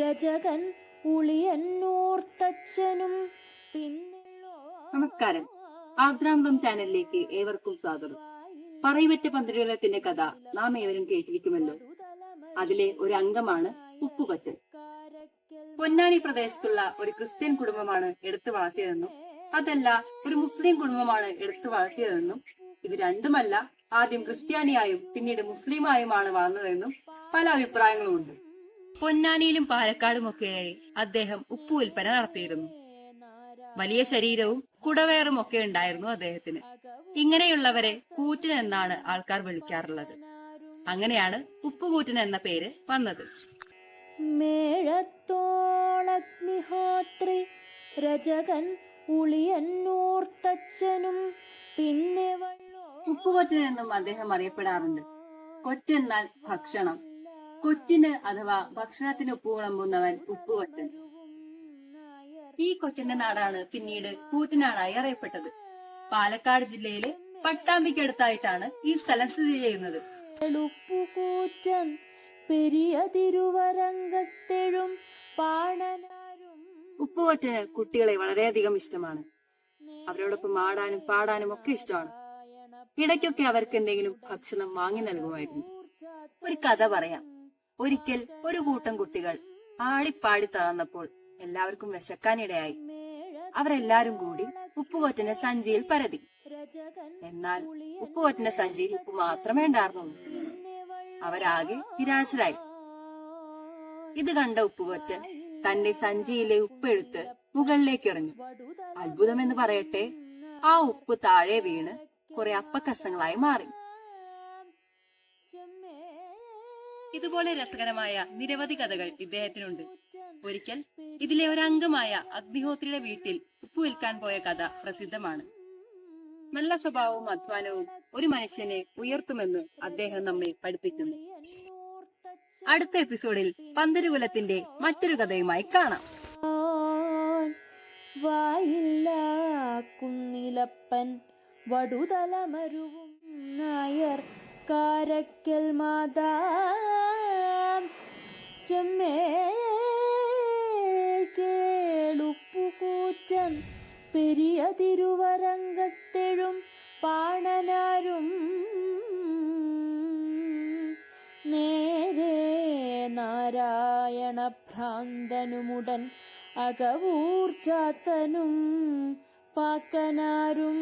രജകൻ ഉളിയന്നൂർത്തച്ഛനും പിന്നിലോ. നമസ്കാരം. ആദ്രാന്തം ചാനലിലേക്ക് ഏവർക്കും സ്വാഗതം. പറയിവറ്റ പന്തിരുകുലത്തിന്റെ കഥ നാം ഏവരും കേട്ടിരിക്കുമല്ലോ. അതിലെ ഒരു അംഗമാണ് ഉപ്പുകൊറ്റൻ. പൊന്നാനി പ്രദേശത്തുള്ള ഒരു ക്രിസ്ത്യൻ കുടുംബമാണ് എടുത്തു വളർത്തിയതെന്നും അതല്ല ഒരു മുസ്ലിം കുടുംബമാണ് എടുത്തു വളർത്തിയതെന്നും ഇത് രണ്ടുമല്ല ആദ്യം ക്രിസ്ത്യാനിയായും പിന്നീട് മുസ്ലിമായുമാണ് വളർന്നതെന്നും പല അഭിപ്രായങ്ങളുമുണ്ട്. പൊന്നാനിയിലും പാലക്കാടുമൊക്കെയായി അദ്ദേഹം ഉപ്പു വിൽപ്പന നടത്തിയിരുന്നു. വലിയ ശരീരവും കുടവയറും ഒക്കെ ഉണ്ടായിരുന്നു അദ്ദേഹത്തിന്. ഇങ്ങനെയുള്ളവരെ കൂറ്റൻ എന്നാണ് ആൾക്കാർ വിളിക്കാറുള്ളത്. അങ്ങനെയാണ് ഉപ്പുകൂറ്റൻ എന്ന പേര് വന്നത്. മേഴത്തോളഗ്നിഹോത്രി രജകൻ ഉളിയന്നൂർത്തച്ഛനും പിന്നെ ഉപ്പുകൊറ്റൻ എന്നും അദ്ദേഹം അറിയപ്പെടാറുണ്ട്. കൊറ്റെന്നാൽ ഭക്ഷണം. കൊറ്റിന് അഥവാ ഭക്ഷണത്തിന് ഉപ്പ് വിളമ്പുന്നവൻ ഉപ്പുകൊറ്റൻ. ഈ കൊറ്റന്റെ നാടാണ് പിന്നീട് കൂറ്റനാടായി അറിയപ്പെട്ടത്. പാലക്കാട് ജില്ലയിലെ പട്ടാമ്പിക്കടുത്തായിട്ടാണ് ഈ സ്ഥലം സ്ഥിതി ചെയ്യുന്നത്. ഉപ്പുകൂറ്റൻ പെരിയ തിരുവരങ്കത്തെഴും പാണനാരും. ഉപ്പുകൊറ്റന് കുട്ടികളെ വളരെയധികം ഇഷ്ടമാണ്. അവരോടൊപ്പം ആടാനും പാടാനും ഒക്കെ ഇഷ്ടമാണ്. ഇടയ്ക്കൊക്കെ അവർക്ക് എന്തെങ്കിലും ഭക്ഷണം വാങ്ങി നൽകുമായിരുന്നു. ഒരു കഥ പറയാം. ഒരിക്കൽ ഒരു കൂട്ടം കുട്ടികൾ ആടിപ്പാടി തളർന്നപ്പോൾ എല്ലാവർക്കും വിശക്കാനിടയായി. അവരെല്ലാരും കൂടി ഉപ്പുകൊറ്റന്റെ സഞ്ചിയിൽ പരതി. എന്നാൽ ഉപ്പുകൊറ്റന്റെ സഞ്ചിയിൽ ഉപ്പ് മാത്രമേ ഉണ്ടായിരുന്നുള്ളൂ. അവരാകെ നിരാശരായി. ഇത് കണ്ട ഉപ്പുകൊറ്റൻ തന്റെ സഞ്ചിയിലെ ഉപ്പെടുത്ത് മുകളിലേക്ക് എറിഞ്ഞു. അത്ഭുതമെന്ന് പറയട്ടെ, ആ ഉപ്പ് താഴെ വീണ് കുറെ അപ്പക്കഷ്ണങ്ങളായി മാറി. ഇതുപോലെ രസകരമായ നിരവധി കഥകൾ ഇദ്ദേഹത്തിനുണ്ട്. ഒരിക്കൽ ഇതിലെ ഒരു അംഗമായ അഗ്നിഹോത്രിയുടെ വീട്ടിൽ ഉപ്പ് വിൽക്കാൻ പോയ കഥ പ്രസിദ്ധമാണ്. നല്ല സ്വഭാവവും അധ്വാനവും ഒരു മനുഷ്യനെ ഉയർത്തുമെന്ന് അദ്ദേഹം നമ്മെ പഠിപ്പിക്കുന്നു. അടുത്ത എപ്പിസോഡിൽ പന്തിരുകുലത്തിന്റെ മറ്റൊരു കഥയുമായി കാണാം. വായില്ല കുന്നിലപ്പൻ വടുതലമരുവും നായർ കാരക്കൽ മാതാ ചെമ്മേ കേളുപ്പുകൂറ്റൻ പെരിയ തിരുവരങ്കത്തെഴും പാണനാരും നേരെ നാരായണ ഭ്രാന്തനുമുടൻ അകവൂർച്ചാത്തനും പാക്കനാരും